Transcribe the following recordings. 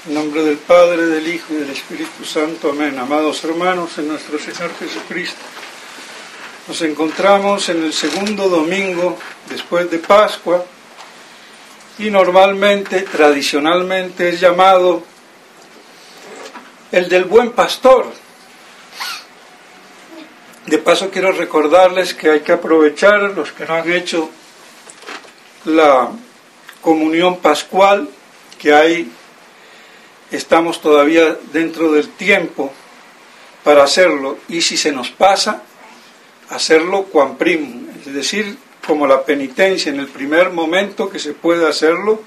En nombre del Padre, del Hijo y del Espíritu Santo. Amén. Amados hermanos, en nuestro Señor Jesucristo, nos encontramos en el segundo domingo después de Pascua y normalmente, tradicionalmente, es llamado el del Buen Pastor. De paso quiero recordarles que hay que aprovechar, los que no han hecho la comunión pascual, que hay, estamos todavía dentro del tiempo para hacerlo, y si se nos pasa, hacerlo quam primum, es decir, como la penitencia en el primer momento que se puede hacerlo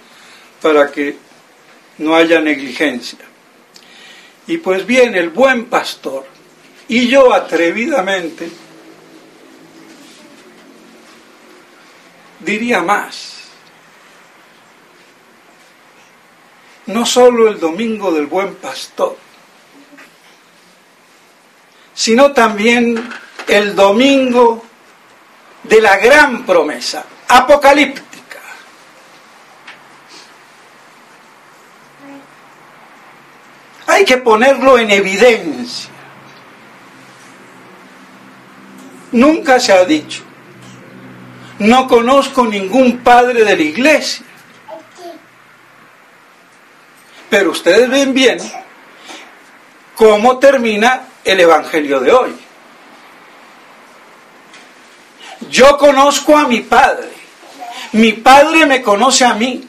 para que no haya negligencia. Y pues bien, el buen pastor, y yo atrevidamente diría más, no solo el domingo del buen pastor, sino también el domingo de la gran promesa apocalíptica. Hay que ponerlo en evidencia. Nunca se ha dicho, no conozco ningún padre de la iglesia, pero ustedes ven bien cómo termina el evangelio de hoy. Yo conozco a mi Padre me conoce a mí,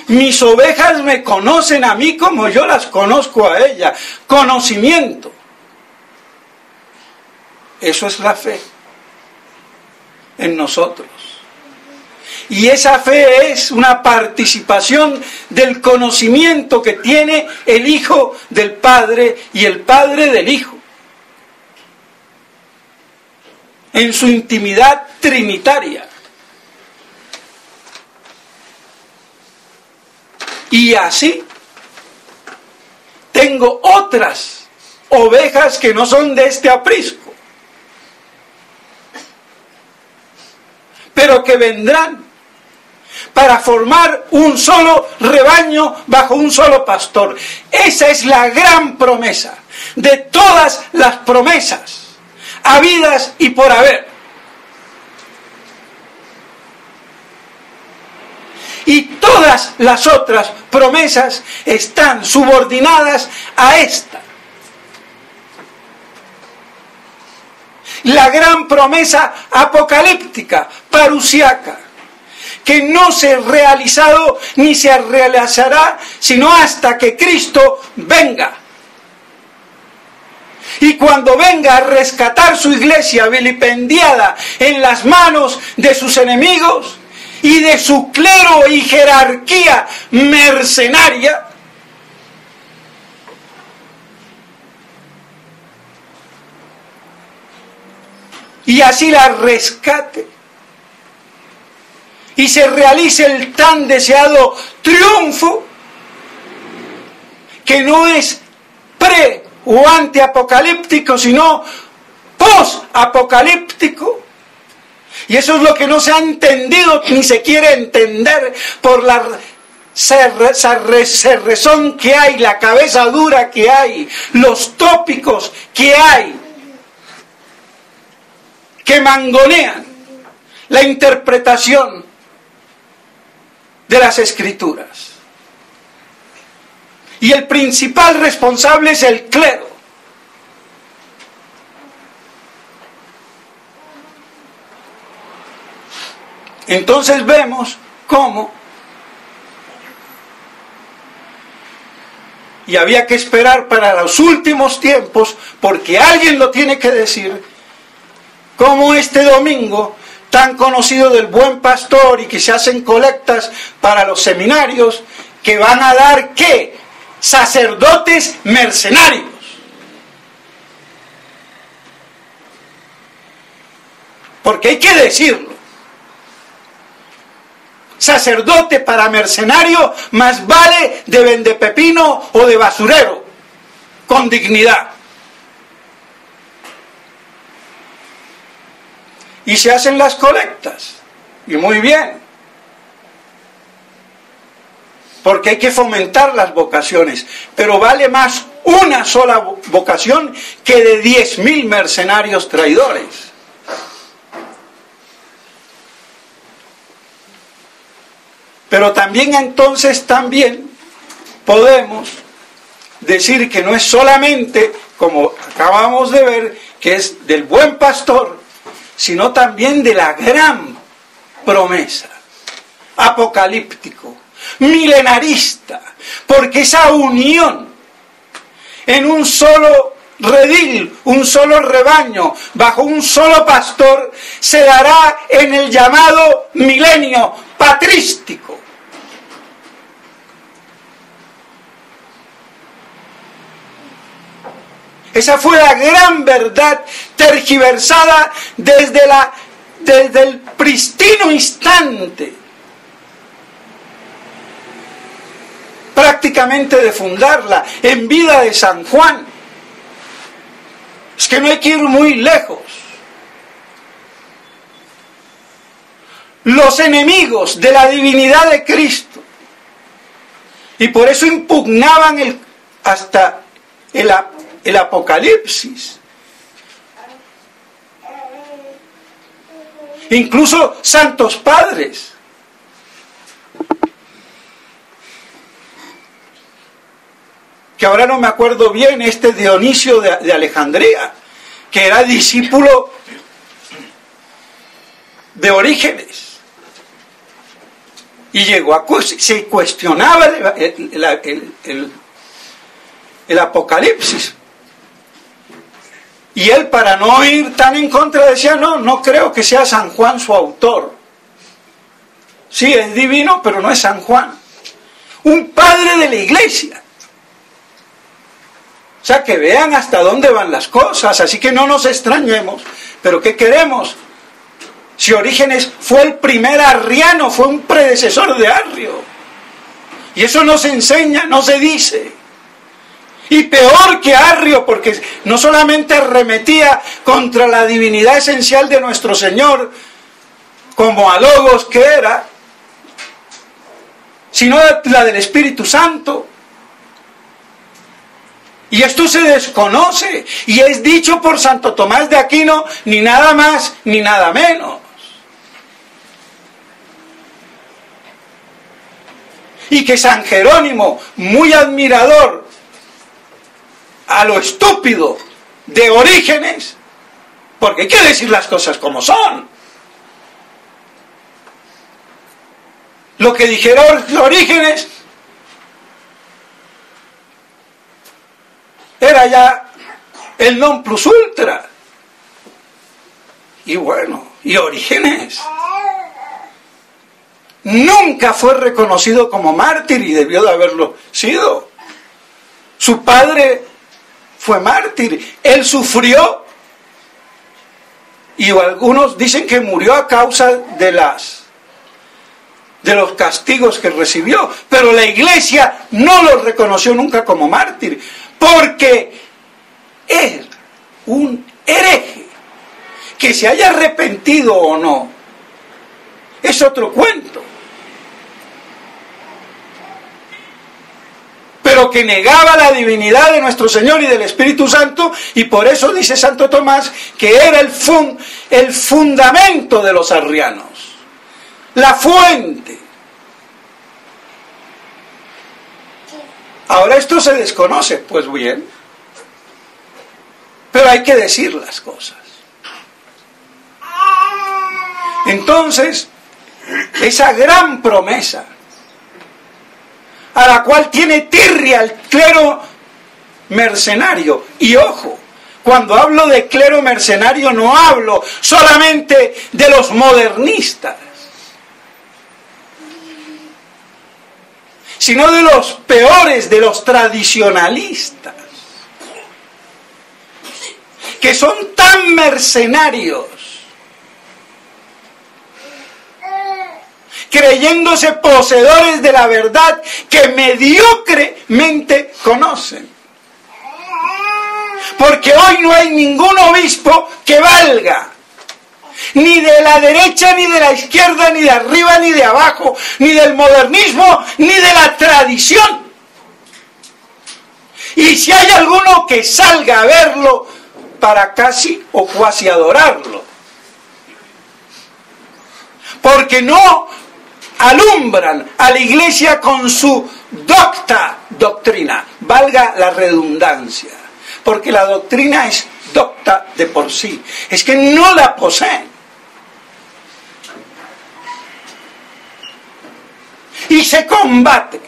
mis ovejas me conocen a mí como yo las conozco a ella. Conocimiento, eso es la fe en nosotros. Y esa fe es una participación del conocimiento que tiene el Hijo del Padre y el Padre del Hijo, en su intimidad trinitaria. Y así tengo otras ovejas que no son de este aprisco, pero que vendrán para formar un solo rebaño bajo un solo pastor. Esa es la gran promesa de todas las promesas habidas y por haber. Y todas las otras promesas están subordinadas a esta. La gran promesa apocalíptica, parusiaca, que no se ha realizado ni se realizará sino hasta que Cristo venga. Y cuando venga a rescatar su iglesia vilipendiada en las manos de sus enemigos y de su clero y jerarquía mercenaria, y así la rescate y se realice el tan deseado triunfo, que no es pre o antiapocalíptico, sino post-apocalíptico. Y eso es lo que no se ha entendido ni se quiere entender por la cerrazón que hay, la cabeza dura que hay, los tópicos que hay, que mangonean la interpretación de las Escrituras. Y el principal responsable es el clero. Entonces vemos cómo, y había que esperar para los últimos tiempos, porque alguien lo tiene que decir, cómo este domingo tan conocido del Buen Pastor, y que se hacen colectas para los seminarios, que van a dar ¿qué? Sacerdotes mercenarios. Porque hay que decirlo. Sacerdote para mercenario más vale de vendepepino o de basurero, con dignidad. Y se hacen las colectas, y muy bien. porque hay que fomentar las vocaciones, pero vale más una sola vocación que de 10.000 mercenarios traidores. Pero también entonces podemos decir que no es solamente, como acabamos de ver, que es del buen pastor, sino también de la gran promesa, apocalíptico, milenarista, porque esa unión en un solo redil, un solo rebaño, bajo un solo pastor, se dará en el llamado milenio patrístico. Esa fue la gran verdad tergiversada desde el pristino instante, prácticamente de fundarla, en vida de San Juan. Es que no hay que ir muy lejos. Los enemigos de la divinidad de Cristo, y por eso impugnaban hasta el Apocalipsis. Incluso santos padres. Que ahora no me acuerdo bien, Dionisio de Alejandría, que era discípulo de Orígenes. Y se cuestionaba el Apocalipsis. Y él, para no ir tan en contra, decía, no creo que sea San Juan su autor. Sí, es divino, pero no es San Juan. Un padre de la iglesia. O sea, que vean hasta dónde van las cosas, así que no nos extrañemos. Pero ¿qué queremos? Si Orígenes fue el primer arriano, fue un predecesor de Arrio. Y eso no se enseña, no se dice. Y peor que Arrio, porque no solamente arremetía contra la divinidad esencial de nuestro Señor, como a Logos que era, sino la del Espíritu Santo. Y esto se desconoce, y es dicho por Santo Tomás de Aquino, ni nada más ni nada menos. Y que San Jerónimo, muy admirador a lo estúpido de Orígenes, porque hay que decir las cosas como son. Lo que dijeron Orígenes era ya el non plus ultra. Y bueno, y Orígenes nunca fue reconocido como mártir y debió de haberlo sido. Su padre fue mártir, él sufrió, y algunos dicen que murió a causa de los castigos que recibió, pero la iglesia no lo reconoció nunca como mártir, porque era un hereje. Que se haya arrepentido o no es otro cuento, pero que negaba la divinidad de nuestro Señor y del Espíritu Santo, y por eso dice Santo Tomás que era el fundamento de los arrianos, la fuente. Ahora esto se desconoce, pues bien, pero hay que decir las cosas. Entonces, esa gran promesa a la cual tiene tirria el clero mercenario, y ojo, cuando hablo de clero mercenario no hablo solamente de los modernistas, sino de los peores, de los tradicionalistas, que son tan mercenarios, creyéndose poseedores de la verdad que mediocremente conocen. Porque hoy no hay ningún obispo que valga. ni de la derecha, ni de la izquierda, ni de arriba, ni de abajo, ni del modernismo, ni de la tradición. Y si hay alguno que salga a verlo para casi o cuasi adorarlo, porque no alumbran a la iglesia con su doctrina, valga la redundancia, porque la doctrina es docta de por sí, es que no la poseen. Y se combate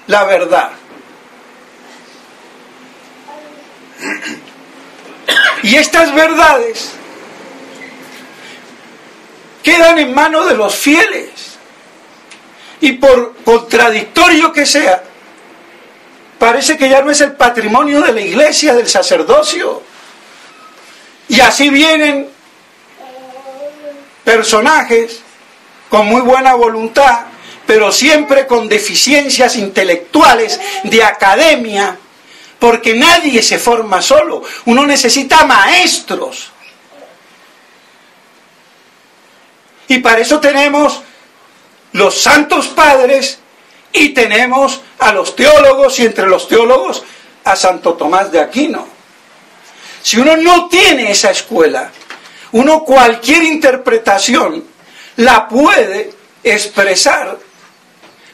la verdad. Y estas verdades quedan en manos de los fieles. Y por contradictorio que sea, parece que ya no es el patrimonio de la iglesia, del sacerdocio. Y así vienen personajes con muy buena voluntad, pero siempre con deficiencias intelectuales, de academia, porque nadie se forma solo. Uno necesita maestros. Y para eso tenemos los santos padres y tenemos a los teólogos, y entre los teólogos a Santo Tomás de Aquino. Si uno no tiene esa escuela, uno cualquier interpretación la puede expresar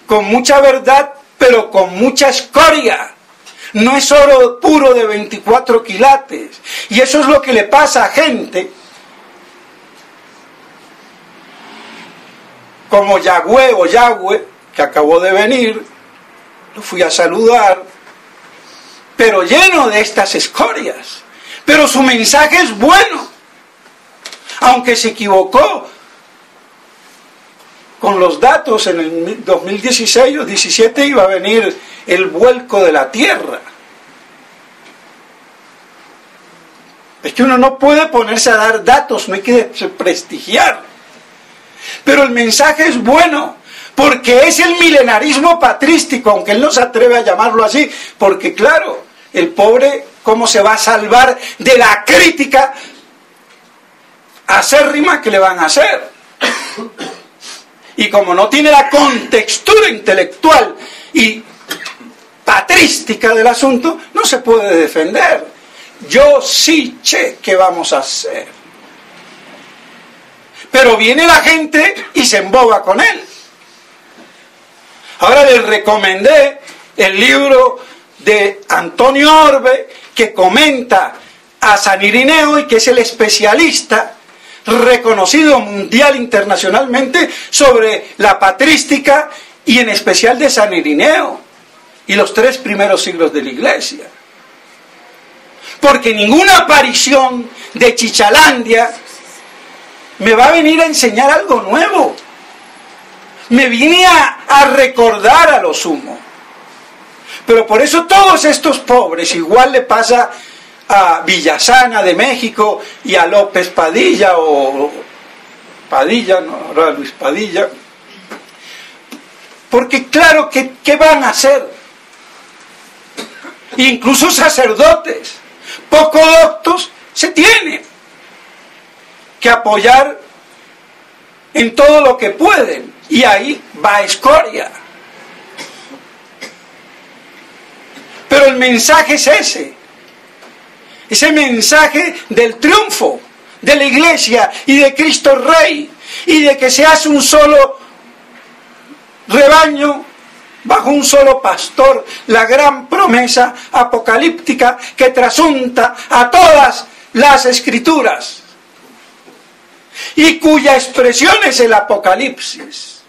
con mucha verdad, pero con mucha escoria. No es oro puro de 24 quilates. Y eso es lo que le pasa a gente como Yahweh, que acabó de venir, lo fui a saludar, pero lleno de estas escorias. Pero su mensaje es bueno, aunque se equivocó con los datos. En el 2016 o 2017 iba a venir el vuelco de la tierra. Es que uno no puede ponerse a dar datos, no hay que prestigiar. Pero el mensaje es bueno, porque es el milenarismo patrístico, aunque él no se atreve a llamarlo así, porque claro, el pobre, ¿cómo se va a salvar de la crítica acérrima que le van a hacer? Y como no tiene la contextura intelectual y patrística del asunto, no se puede defender. Yo sí sé qué vamos a hacer. Pero viene la gente y se emboba con él. Ahora les recomendé el libro de Antonio Orbe, que comenta a San Irineo y que es el especialista reconocido mundial, internacionalmente, sobre la patrística y en especial de San Irineo y los 3 primeros siglos de la Iglesia. Porque ninguna aparición de Chichalandia me va a venir a enseñar algo nuevo. Me viene a recordar a lo sumo. Pero por eso todos estos pobres, igual le pasa a Villasana de México y a López Padilla, o Padilla, no, ahora Luis Padilla, porque claro, ¿qué van a hacer? Incluso sacerdotes poco doctos se tienen que apoyar en todo lo que pueden, y ahí va escoria. Pero el mensaje es ese mensaje del triunfo de la Iglesia y de Cristo Rey, y de que se hace un solo rebaño bajo un solo pastor, la gran promesa apocalíptica que trasunta a todas las escrituras y cuya expresión es el Apocalipsis.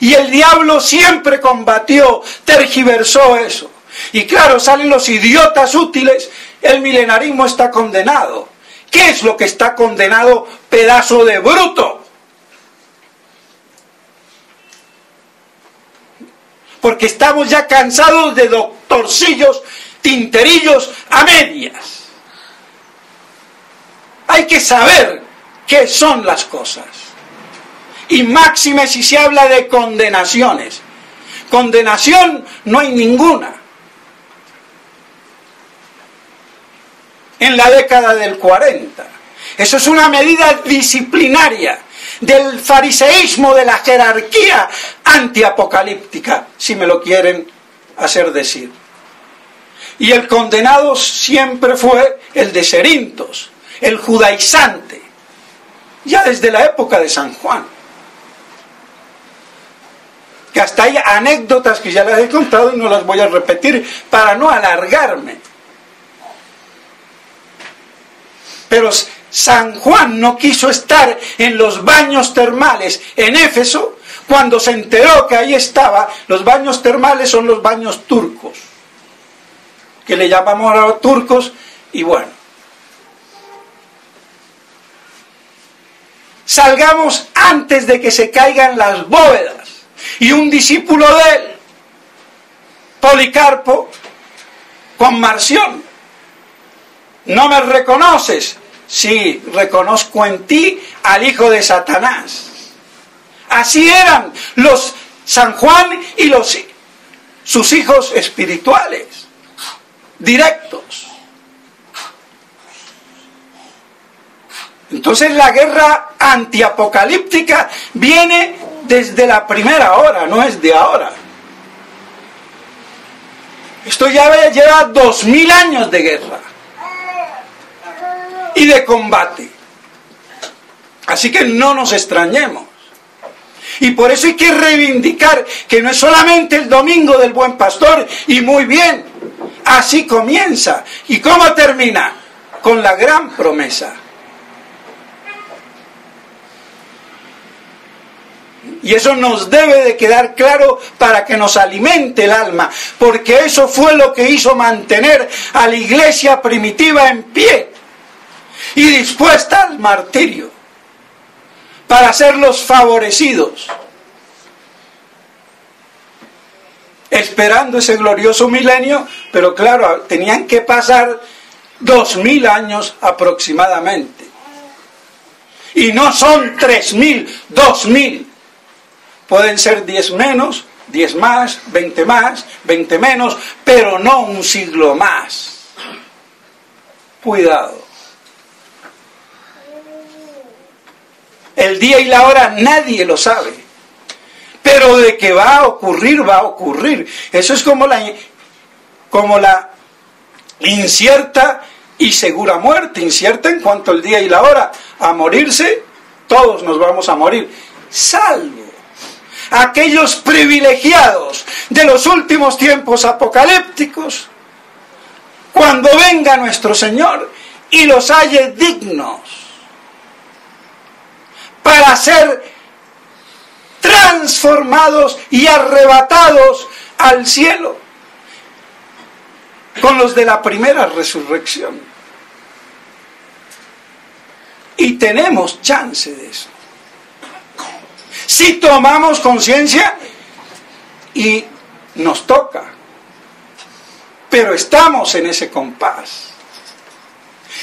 Y el diablo siempre combatió, tergiversó eso. Y claro, salen los idiotas útiles, el milenarismo está condenado. ¿Qué es lo que está condenado, pedazo de bruto? Porque estamos ya cansados de doctorcillos, tinterillos a medias. Hay que saber qué son las cosas. Y máxime si se habla de condenaciones. Condenación no hay ninguna. En la década del 40. Eso es una medida disciplinaria del fariseísmo, de la jerarquía antiapocalíptica, si me lo quieren hacer decir. Y el condenado siempre fue el de Cerintos, el judaizante, ya desde la época de San Juan. Que hasta hay anécdotas que ya las he contado y no las voy a repetir para no alargarme. Pero San Juan no quiso estar en los baños termales en Éfeso cuando se enteró que ahí estaba. Los baños termales son los baños turcos, que le llamamos ahora turcos, y bueno. Salgamos antes de que se caigan las bóvedas. Y un discípulo de él, Policarpo, con Marción: ¿no me reconoces? Sí, reconozco en ti al hijo de Satanás. Así eran los San Juan y sus hijos espirituales, directos. Entonces la guerra antiapocalíptica viene desde la primera hora, no es de ahora. Esto ya lleva 2000 años de guerra y de combate. Así que no nos extrañemos. Y por eso hay que reivindicar que no es solamente el domingo del Buen Pastor, y muy bien, así comienza. ¿Y cómo termina? Con la gran promesa. Y eso nos debe de quedar claro para que nos alimente el alma, porque eso fue lo que hizo mantener a la iglesia primitiva en pie y dispuesta al martirio, para ser los favorecidos, esperando ese glorioso milenio. Pero claro, tenían que pasar 2000 años aproximadamente, y no son 3000, 2000. Pueden ser 10 menos, 10 más, 20 menos, pero no un siglo más. Cuidado. El día y la hora nadie lo sabe, pero de que va a ocurrir, va a ocurrir. Eso es como la incierta y segura muerte. Incierta en cuanto al día y la hora. A morirse, todos nos vamos a morir, salvo aquellos privilegiados de los últimos tiempos apocalípticos, cuando venga nuestro Señor y los halle dignos para ser transformados y arrebatados al cielo con los de la primera resurrección. Y tenemos chance de eso, si tomamos conciencia, y nos toca. Pero estamos en ese compás.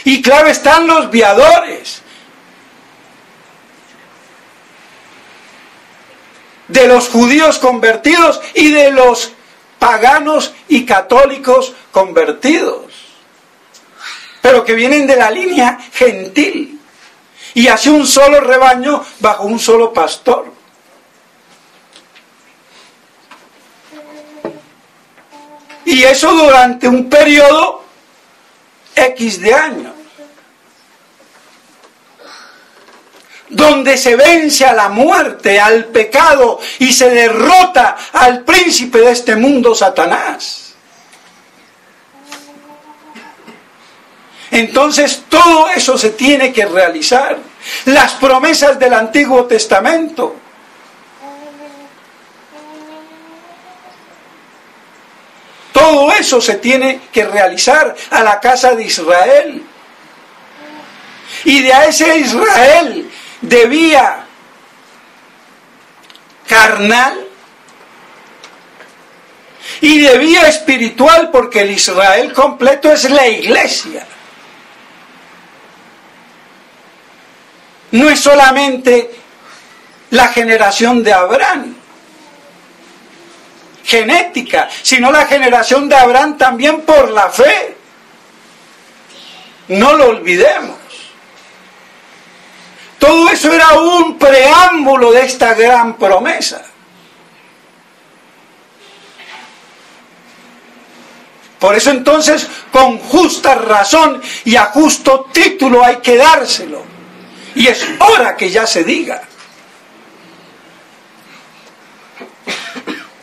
Y claro, están los viadores de los judíos convertidos y de los paganos y católicos convertidos, pero que vienen de la línea gentil, y hace un solo rebaño bajo un solo pastor. Y eso durante un periodo X de años, donde se vence a la muerte, al pecado, y se derrota al príncipe de este mundo, Satanás. Entonces todo eso se tiene que realizar. Las promesas del Antiguo Testamento. Todo eso se tiene que realizar a la casa de Israel. Y de ese Israel de vía carnal y de vía espiritual, porque el Israel completo es la iglesia. No es solamente la generación de Abraham, genética, sino la generación de Abraham también por la fe. No lo olvidemos. Todo eso era un preámbulo de esta gran promesa. Por eso entonces, con justa razón y a justo título hay que dárselo. Y es hora que ya se diga.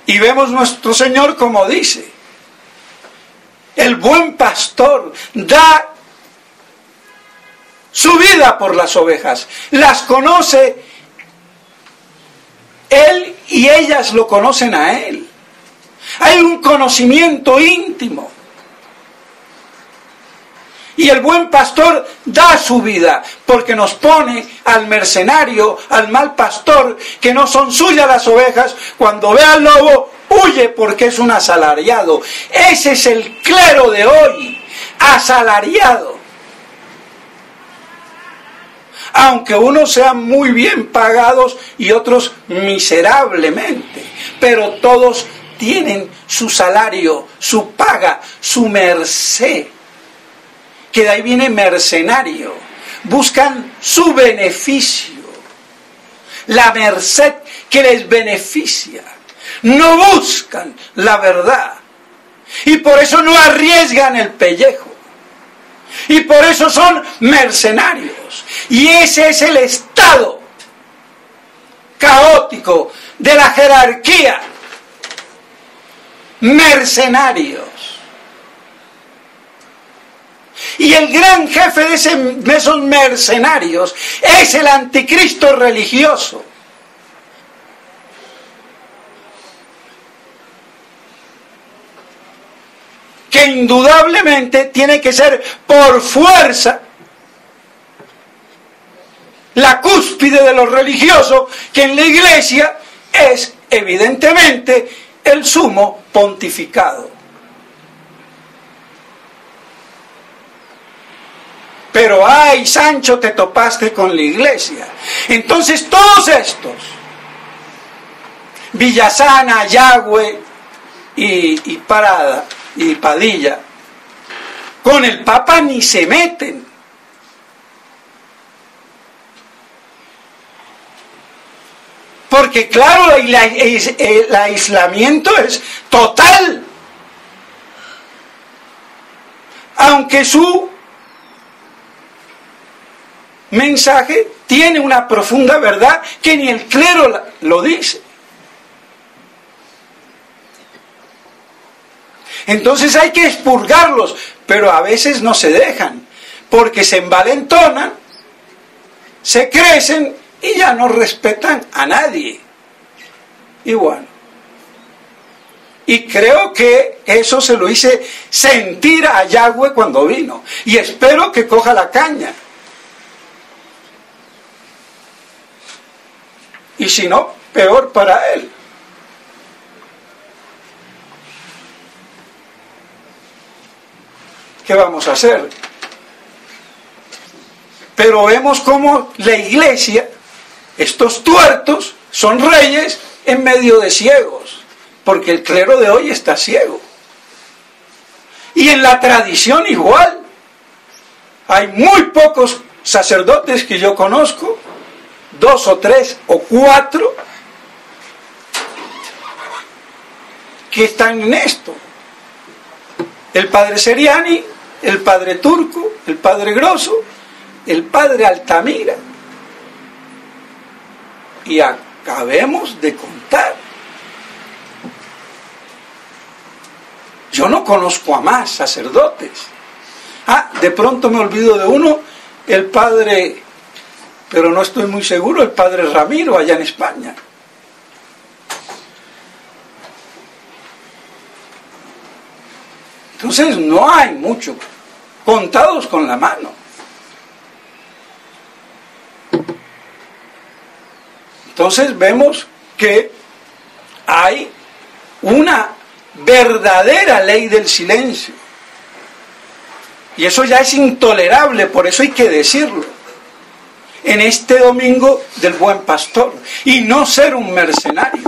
Y vemos nuestro Señor como dice: el buen pastor da su vida por las ovejas, las conoce él y ellas lo conocen a él. Hay un conocimiento íntimo. Y el buen pastor da su vida porque nos pone al mercenario, al mal pastor, que no son suyas las ovejas, cuando ve al lobo, huye porque es un asalariado. Ese es el clero de hoy, asalariado. Aunque unos sean muy bien pagados y otros miserablemente, pero todos tienen su salario, su paga, su merced. Que de ahí viene mercenario. Buscan su beneficio, la merced que les beneficia. No buscan la verdad. Y por eso no arriesgan el pellejo. Y por eso son mercenarios. Y ese es el estado caótico de la jerarquía. Mercenarios. Y el gran jefe de esos mercenarios es el anticristo religioso. Que indudablemente tiene que ser por fuerza la cúspide de lo religioso, que en la iglesia es evidentemente el sumo pontificado. Pero ay, Sancho, te topaste con la iglesia. Entonces todos estos, Villasana, Yagüe y Parada y Padilla, con el Papa ni se meten. Porque claro, el aislamiento es total. Aunque su mensaje tiene una profunda verdad que ni el clero lo dice. Entonces hay que expurgarlos, pero a veces no se dejan, porque se envalentonan, se crecen y ya no respetan a nadie. Y bueno, y creo que eso se lo hice sentir a Yagüe cuando vino, y espero que coja la caña. Y si no, peor para él. ¿Qué vamos a hacer? Pero vemos cómo la iglesia, estos tuertos, son reyes en medio de ciegos, porque el clero de hoy está ciego. Y en la tradición igual. Hay muy pocos sacerdotes que yo conozco, 2 o 3 o 4, que están en esto. El padre Seriani, el padre Turco, el padre Grosso, el padre Altamira. Y acabemos de contar. Yo no conozco a más sacerdotes. De pronto me olvido de uno, el padre, pero no estoy muy seguro, el padre Ramiro, allá en España. Entonces no hay mucho, contados con la mano. Entonces vemos que hay una verdadera ley del silencio. Y eso ya es intolerable, por eso hay que decirlo. En este domingo del Buen Pastor. Y no ser un mercenario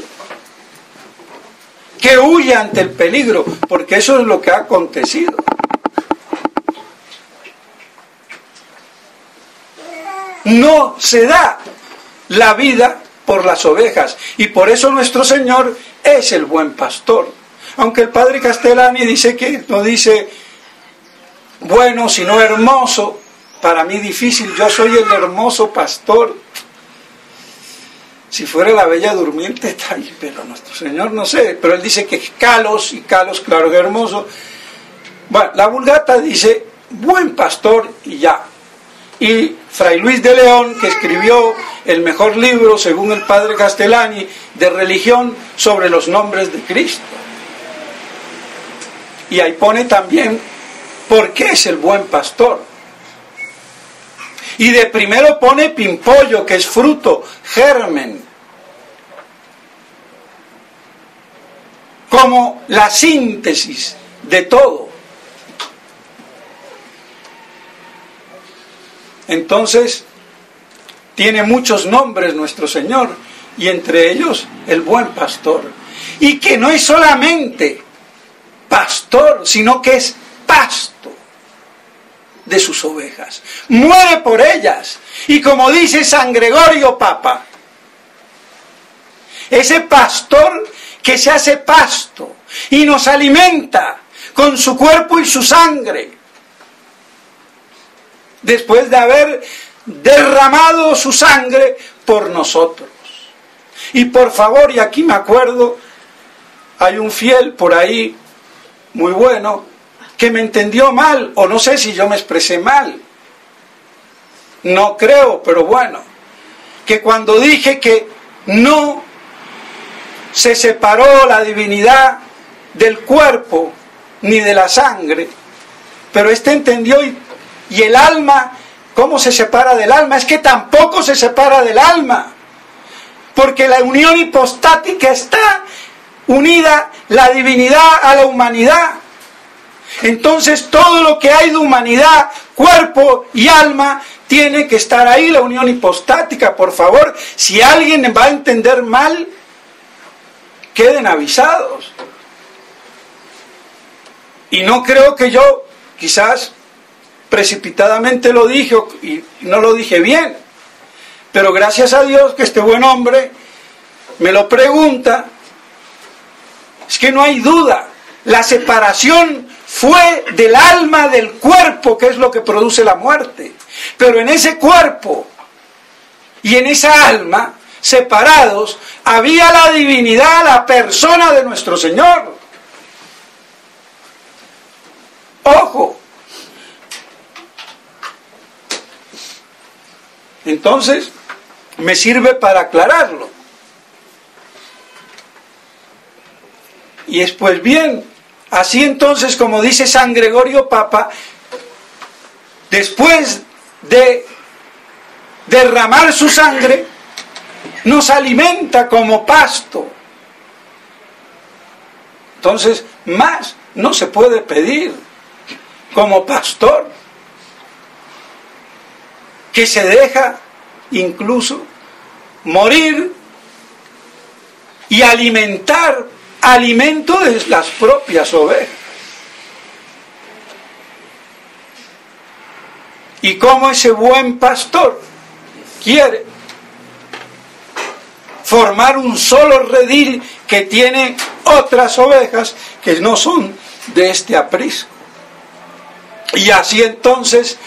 que huye ante el peligro, porque eso es lo que ha acontecido. no se da la vida por las ovejas. Y por eso nuestro Señor es el buen pastor. Aunque el padre Castellani dice que no dice bueno, sino hermoso. Para mí difícil, yo soy el hermoso pastor. Si fuera la bella durmiente, está ahí, pero nuestro Señor no sé. Pero él dice que es Kalos, y Kalos, claro que hermoso. Bueno, la Vulgata dice buen pastor y ya. Y Fray Luis de León, que escribió el mejor libro, según el padre Castellani, de religión sobre los nombres de Cristo. Y ahí pone también por qué es el buen pastor. Y de primero pone pimpollo, que es fruto, germen, como la síntesis de todo. Entonces, tiene muchos nombres nuestro Señor, y entre ellos el buen pastor. Y que no es solamente pastor, sino que es pasto de sus ovejas. Muere por ellas. Y como dice San Gregorio Papa, ese pastor que se hace pasto y nos alimenta con su cuerpo y su sangre, después de haber derramado su sangre por nosotros. Y por favor, y aquí me acuerdo, hay un fiel por ahí muy bueno que me entendió mal, o no sé si yo me expresé mal, no creo, pero bueno, que cuando dije que no se separó la divinidad del cuerpo ni de la sangre, pero entendió y el alma, ¿cómo se separa del alma? Es que tampoco se separa del alma, porque la unión hipostática está unida la divinidad a la humanidad. Entonces todo lo que hay de humanidad, cuerpo y alma, tiene que estar ahí, la unión hipostática. Por favor, si alguien va a entender mal, queden avisados. Y no creo que yo, quizás precipitadamente lo dije y no lo dije bien, pero gracias a Dios que este buen hombre me lo pregunta. Es que no hay duda, la separación fue del alma del cuerpo, que es lo que produce la muerte. Pero en ese cuerpo y en esa alma, separados, había la divinidad, la persona de nuestro Señor. Ojo. Entonces, me sirve para aclararlo. Y es pues bien, así entonces, como dice San Gregorio Papa, después de derramar su sangre, nos alimenta como pasto. Entonces, más no se puede pedir como pastor, que se deja incluso morir y alimentar alimento de las propias ovejas. Y como ese buen pastor quiere formar un solo redil que tiene otras ovejas que no son de este aprisco. Y así entonces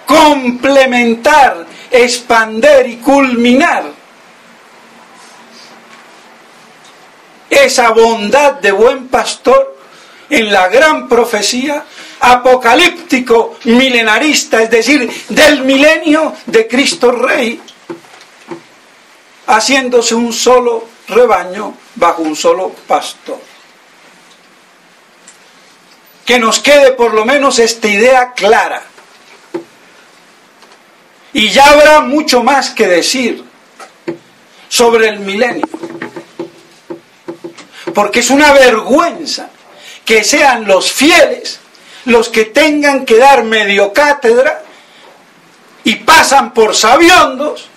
complementar, expander y culminar esa bondad de buen pastor en la gran profecía apocalíptico milenarista, es decir, del milenio de Cristo Rey, haciéndose un solo rebaño bajo un solo pastor. Que nos quede por lo menos esta idea clara. Y ya habrá mucho más que decir sobre el milenio. Porque es una vergüenza que sean los fieles los que tengan que dar medio cátedra y pasan por sabiondos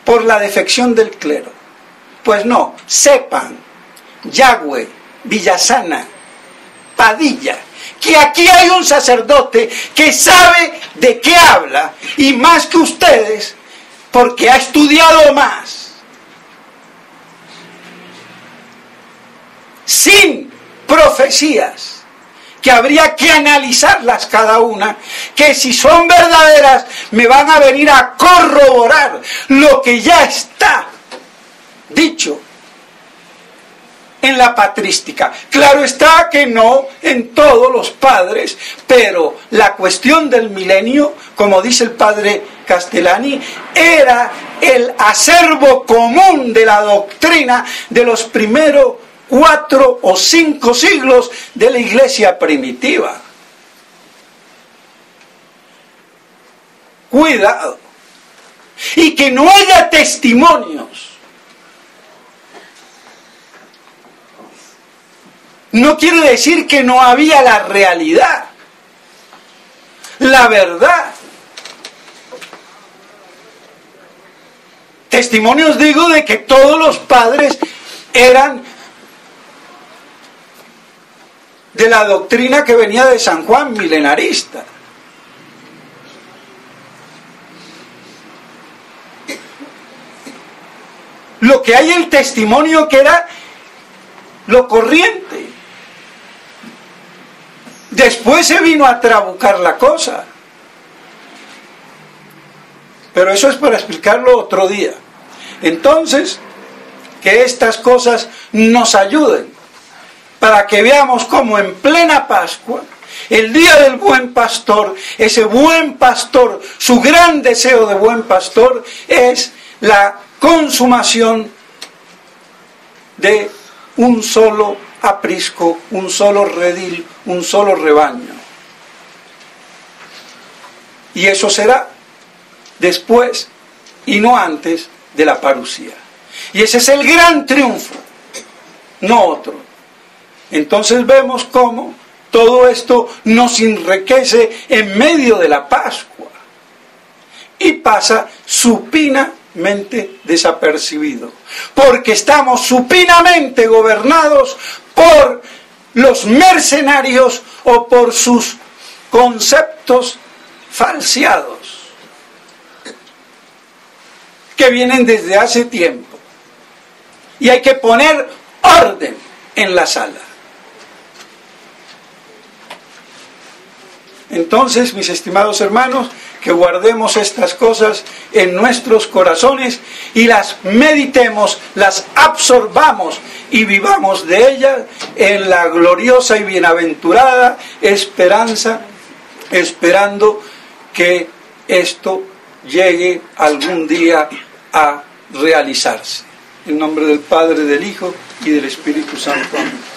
por la defección del clero. Pues no, sepan, Yagüe, Villasana, Padilla, que aquí hay un sacerdote que sabe de qué habla, y más que ustedes, porque ha estudiado más, sin profecías, que habría que analizarlas cada una, que si son verdaderas me van a venir a corroborar lo que ya está dicho en la patrística. Claro está que no en todos los padres, pero la cuestión del milenio, como dice el padre Castellani, era el acervo común de la doctrina de los primeros 4 o 5 siglos de la iglesia primitiva. Cuidado. Y que no haya testimonios no quiere decir que no había la realidad, la verdad. Testimonios, digo, de que todos los padres eran de la doctrina que venía de San Juan, milenarista. Lo que hay el testimonio que era lo corriente. Después se vino a trabucar la cosa. Pero eso es para explicarlo otro día. Entonces, que estas cosas nos ayuden para que veamos cómo en plena Pascua, el día del buen pastor, ese buen pastor, su gran deseo de buen pastor es la consumación de un solo aprisco, un solo redil, un solo rebaño. Y eso será después y no antes de la parusía. Y ese es el gran triunfo, no otro. Entonces vemos cómo todo esto nos enriquece en medio de la Pascua y pasa supinamente desapercibido, porque estamos supinamente gobernados por los mercenarios o por sus conceptos falseados que vienen desde hace tiempo, y hay que poner orden en la sala. Entonces, mis estimados hermanos, que guardemos estas cosas en nuestros corazones y las meditemos, las absorbamos y vivamos de ellas en la gloriosa y bienaventurada esperanza, esperando que esto llegue algún día a realizarse. En nombre del Padre, del Hijo y del Espíritu Santo. Amén.